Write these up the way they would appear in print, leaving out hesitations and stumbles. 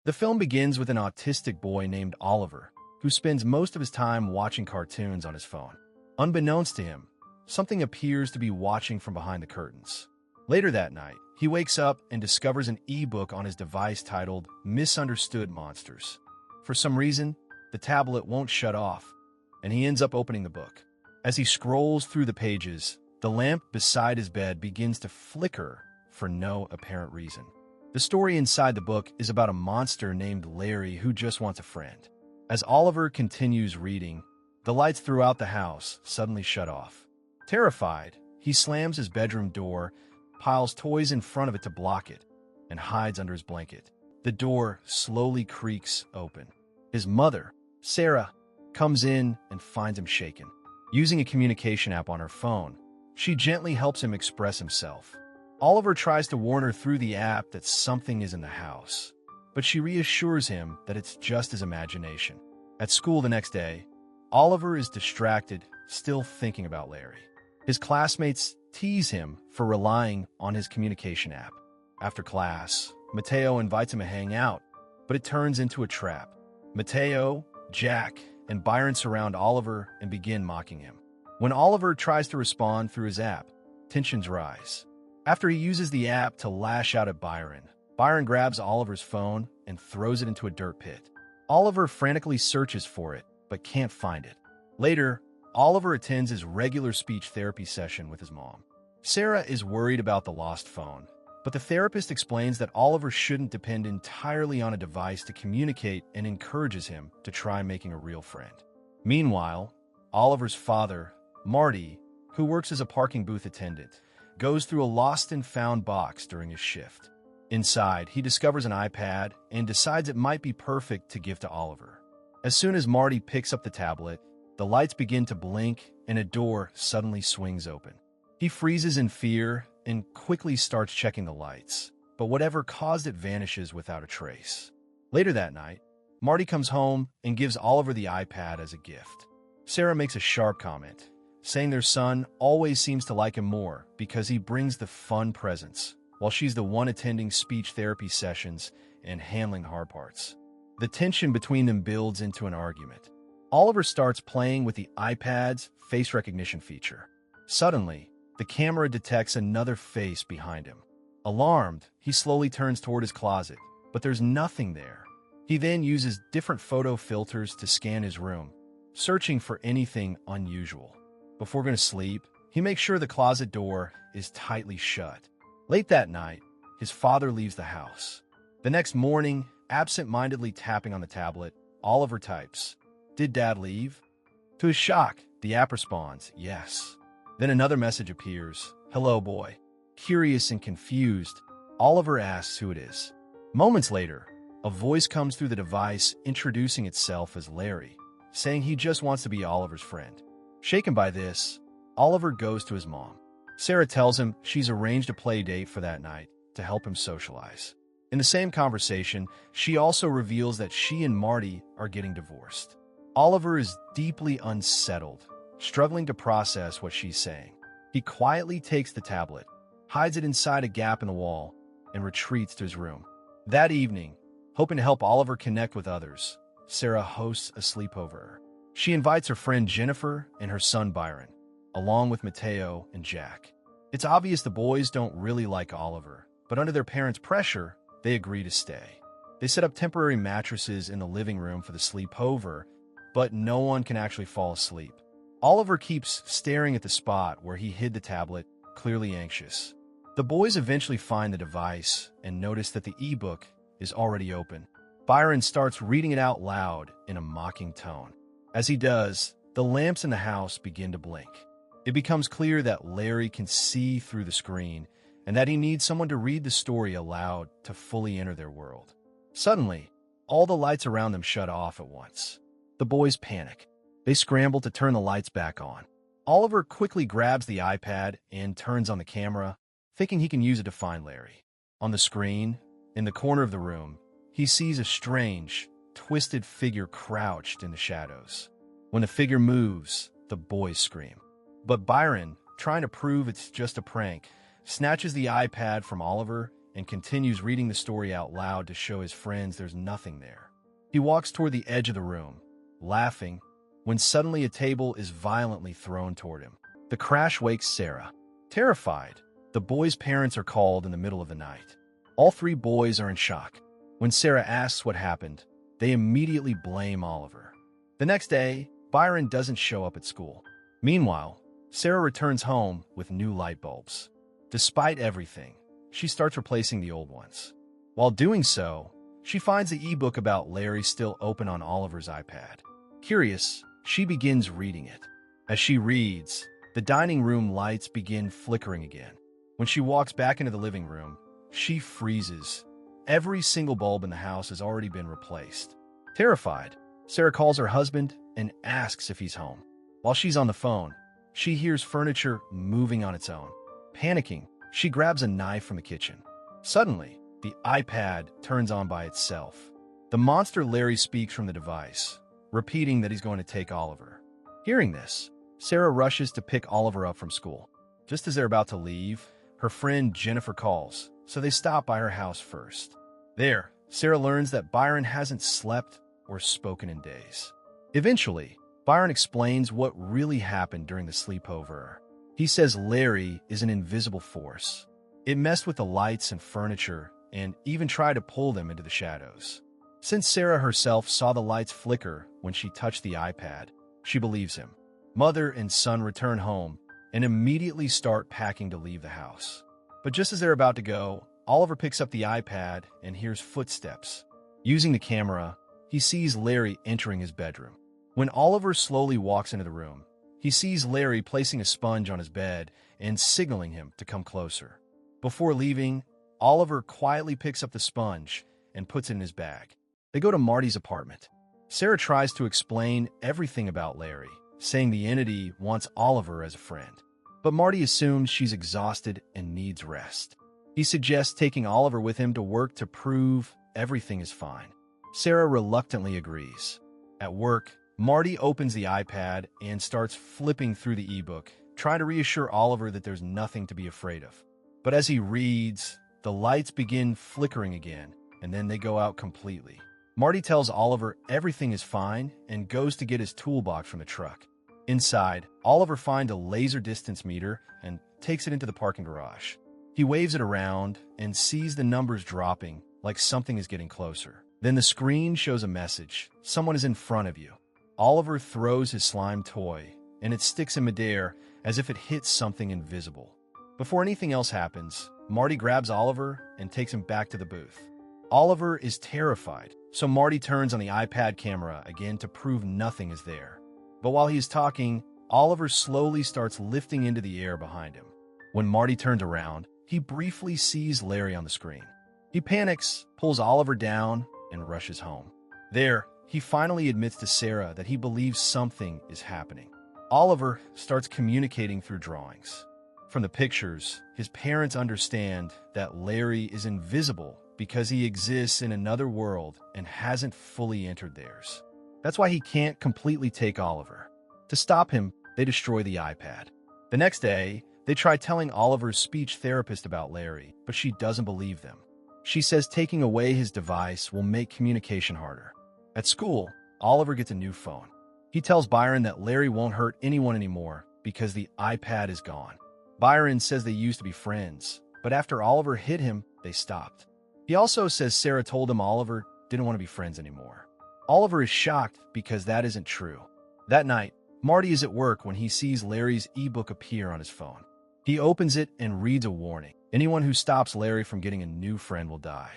The film begins with an autistic boy named Oliver, who spends most of his time watching cartoons on his phone. Unbeknownst to him, something appears to be watching from behind the curtains. Later that night, he wakes up and discovers an ebook on his device titled Misunderstood Monsters. For some reason, the tablet won't shut off, and he ends up opening the book. As he scrolls through the pages, the lamp beside his bed begins to flicker for no apparent reason. The story inside the book is about a monster named Larry who just wants a friend. As Oliver continues reading, the lights throughout the house suddenly shut off. Terrified, he slams his bedroom door, piles toys in front of it to block it, and hides under his blanket. The door slowly creaks open. His mother, Sarah, comes in and finds him shaken. Using a communication app on her phone, she gently helps him express himself. Oliver tries to warn her through the app that something is in the house, but she reassures him that it's just his imagination. At school the next day, Oliver is distracted, still thinking about Larry. His classmates tease him for relying on his communication app. After class, Mateo invites him to hang out, but it turns into a trap. Mateo, Jack, and Byron surround Oliver and begin mocking him. When Oliver tries to respond through his app, tensions rise. After he uses the app to lash out at Byron, Byron grabs Oliver's phone and throws it into a dirt pit. Oliver frantically searches for it, but can't find it. Later, Oliver attends his regular speech therapy session with his mom. Sarah is worried about the lost phone, but the therapist explains that Oliver shouldn't depend entirely on a device to communicate and encourages him to try making a real friend. Meanwhile, Oliver's father, Marty, who works as a parking booth attendant, goes through a lost and found box during his shift. Inside, he discovers an iPad and decides it might be perfect to give to Oliver. As soon as Marty picks up the tablet, the lights begin to blink and a door suddenly swings open. He freezes in fear and quickly starts checking the lights, but whatever caused it vanishes without a trace. Later that night, Marty comes home and gives Oliver the iPad as a gift. Sarah makes a sharp comment, saying their son always seems to like him more because he brings the fun presents, while she's the one attending speech therapy sessions and handling hard parts. The tension between them builds into an argument. Oliver starts playing with the iPad's face recognition feature. Suddenly, the camera detects another face behind him. Alarmed, he slowly turns toward his closet, but there's nothing there. He then uses different photo filters to scan his room, searching for anything unusual. Before going to sleep, he makes sure the closet door is tightly shut. Late that night, his father leaves the house. The next morning, absent-mindedly tapping on the tablet, Oliver types, "Did Dad leave?" To his shock, the app responds, "Yes." Then another message appears, "Hello, boy." Curious and confused, Oliver asks who it is. Moments later, a voice comes through the device introducing itself as Larry, saying he just wants to be Oliver's friend. Shaken by this, Oliver goes to his mom. Sarah tells him she's arranged a play date for that night to help him socialize. In the same conversation, she also reveals that she and Marty are getting divorced. Oliver is deeply unsettled, struggling to process what she's saying. He quietly takes the tablet, hides it inside a gap in the wall, and retreats to his room. That evening, hoping to help Oliver connect with others, Sarah hosts a sleepover. She invites her friend Jennifer and her son Byron, along with Mateo and Jack. It's obvious the boys don't really like Oliver, but under their parents' pressure, they agree to stay. They set up temporary mattresses in the living room for the sleepover, but no one can actually fall asleep. Oliver keeps staring at the spot where he hid the tablet, clearly anxious. The boys eventually find the device and notice that the ebook is already open. Byron starts reading it out loud in a mocking tone. As he does, the lamps in the house begin to blink. It becomes clear that Larry can see through the screen and that he needs someone to read the story aloud to fully enter their world. Suddenly, all the lights around them shut off at once. The boys panic. They scramble to turn the lights back on. Oliver quickly grabs the iPad and turns on the camera, thinking he can use it to find Larry. On the screen, in the corner of the room, he sees a strange, twisted figure crouched in the shadows. When the figure moves, the boys scream. But Byron, trying to prove it's just a prank, snatches the iPad from Oliver and continues reading the story out loud to show his friends there's nothing there. He walks toward the edge of the room, laughing, when suddenly a table is violently thrown toward him. The crash wakes Sarah. Terrified, the boys' parents are called in the middle of the night. All three boys are in shock. When Sarah asks what happened, they immediately blame Oliver. The next day, Byron doesn't show up at school. Meanwhile, Sarah returns home with new light bulbs. Despite everything, she starts replacing the old ones. While doing so, she finds the ebook about Larry still open on Oliver's iPad. Curious, she begins reading it. As she reads, the dining room lights begin flickering again. When she walks back into the living room, she freezes. Every single bulb in the house has already been replaced. Terrified, Sarah calls her husband and asks if he's home. While she's on the phone, she hears furniture moving on its own. Panicking, she grabs a knife from the kitchen. Suddenly, the iPad turns on by itself. The monster Larry speaks from the device, repeating that he's going to take Oliver. Hearing this, Sarah rushes to pick Oliver up from school. Just as they're about to leave, her friend Jennifer calls, so they stop by her house first. There, Sarah learns that Byron hasn't slept or spoken in days. Eventually, Byron explains what really happened during the sleepover. He says Larry is an invisible force. It messed with the lights and furniture and even tried to pull them into the shadows. Since Sarah herself saw the lights flicker when she touched the iPad, she believes him. Mother and son return home and immediately start packing to leave the house. But just as they're about to go, Oliver picks up the iPad and hears footsteps. Using the camera, he sees Larry entering his bedroom. When Oliver slowly walks into the room, he sees Larry placing a sponge on his bed and signaling him to come closer. Before leaving, Oliver quietly picks up the sponge and puts it in his bag. They go to Marty's apartment. Sarah tries to explain everything about Larry, saying the entity wants Oliver as a friend. But Marty assumes she's exhausted and needs rest. He suggests taking Oliver with him to work to prove everything is fine. Sarah reluctantly agrees. At work, Marty opens the iPad and starts flipping through the ebook, trying to reassure Oliver that there's nothing to be afraid of. But as he reads, the lights begin flickering again, and then they go out completely. Marty tells Oliver everything is fine and goes to get his toolbox from the truck. Inside, Oliver finds a laser distance meter and takes it into the parking garage. He waves it around and sees the numbers dropping, like something is getting closer. Then the screen shows a message. Someone is in front of you. Oliver throws his slime toy, and it sticks in midair as if it hits something invisible. Before anything else happens, Marty grabs Oliver and takes him back to the booth. Oliver is terrified, so Marty turns on the iPad camera again to prove nothing is there. But while he is talking, Oliver slowly starts lifting into the air behind him. When Marty turns around, he briefly sees Larry on the screen. He panics, pulls Oliver down, and rushes home. There, he finally admits to Sarah that he believes something is happening. Oliver starts communicating through drawings. From the pictures, his parents understand that Larry is invisible because he exists in another world and hasn't fully entered theirs. That's why he can't completely take Oliver. To stop him, they destroy the iPad. The next day, they try telling Oliver's speech therapist about Larry, but she doesn't believe them. She says taking away his device will make communication harder. At school, Oliver gets a new phone. He tells Byron that Larry won't hurt anyone anymore because the iPad is gone. Byron says they used to be friends, but after Oliver hit him, they stopped. He also says Sarah told him Oliver didn't want to be friends anymore. Oliver is shocked because that isn't true. That night, Marty is at work when he sees Larry's ebook appear on his phone. He opens it and reads a warning. Anyone who stops Larry from getting a new friend will die.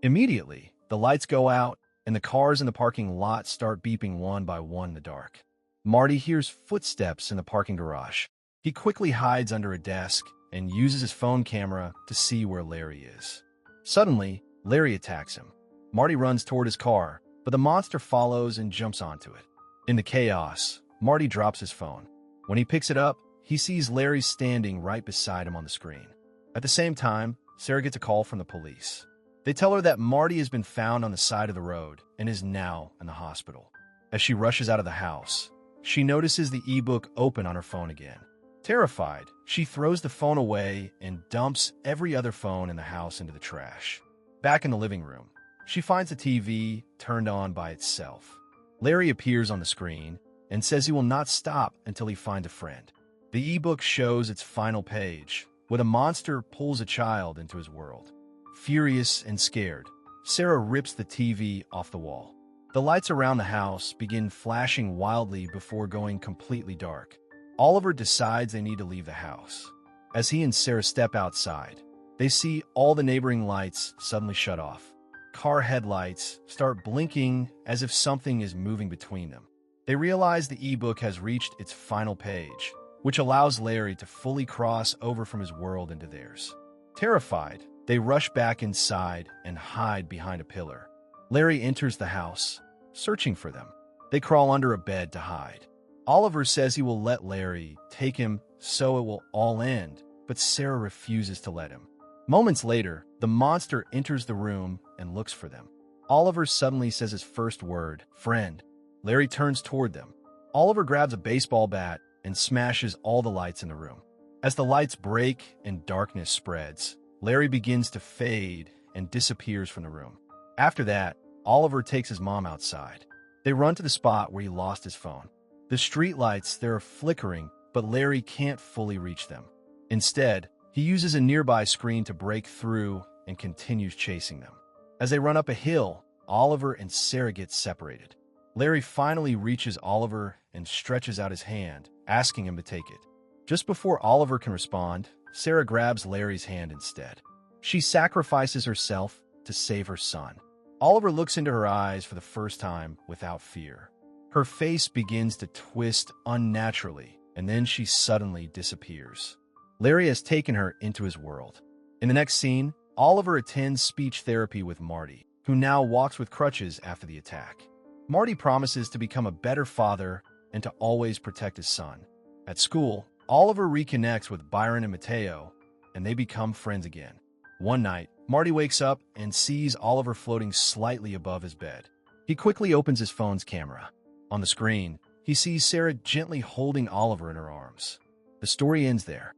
Immediately, the lights go out and the cars in the parking lot start beeping one by one in the dark. Marty hears footsteps in the parking garage. He quickly hides under a desk and uses his phone camera to see where Larry is. Suddenly, Larry attacks him. Marty runs toward his car, but the monster follows and jumps onto it. In the chaos, Marty drops his phone. When he picks it up, he sees Larry standing right beside him on the screen. At the same time, Sarah gets a call from the police. They tell her that Marty has been found on the side of the road and is now in the hospital. As she rushes out of the house, she notices the ebook open on her phone again. Terrified, she throws the phone away and dumps every other phone in the house into the trash. Back in the living room, she finds the TV turned on by itself. Larry appears on the screen and says he will not stop until he finds a friend. The ebook shows its final page, where the monster pulls a child into his world. Furious and scared, Sarah rips the TV off the wall. The lights around the house begin flashing wildly before going completely dark. Oliver decides they need to leave the house. As he and Sarah step outside, they see all the neighboring lights suddenly shut off. Car headlights start blinking as if something is moving between them. They realize the ebook has reached its final page, which allows Larry to fully cross over from his world into theirs. Terrified, they rush back inside and hide behind a pillar. Larry enters the house, searching for them. They crawl under a bed to hide. Oliver says he will let Larry take him so it will all end, but Sarah refuses to let him. Moments later, the monster enters the room and looks for them. Oliver suddenly says his first word, friend. Larry turns toward them. Oliver grabs a baseball bat and smashes all the lights in the room. As the lights break and darkness spreads, Larry begins to fade and disappears from the room. After that, Oliver takes his mom outside. They run to the spot where he lost his phone. The streetlights there are flickering, but Larry can't fully reach them. Instead, he uses a nearby screen to break through and continues chasing them. As they run up a hill, Oliver and Sarah get separated. Larry finally reaches Oliver and stretches out his hand, asking him to take it. Just before Oliver can respond, Sarah grabs Larry's hand instead. She sacrifices herself to save her son. Oliver looks into her eyes for the first time without fear. Her face begins to twist unnaturally, and then she suddenly disappears. Larry has taken her into his world. In the next scene, Oliver attends speech therapy with Marty, who now walks with crutches after the attack. Marty promises to become a better father and to always protect his son. At school, Oliver reconnects with Byron and Mateo, and they become friends again. One night, Marty wakes up and sees Oliver floating slightly above his bed. He quickly opens his phone's camera. On the screen, he sees Sarah gently holding Oliver in her arms. The story ends there.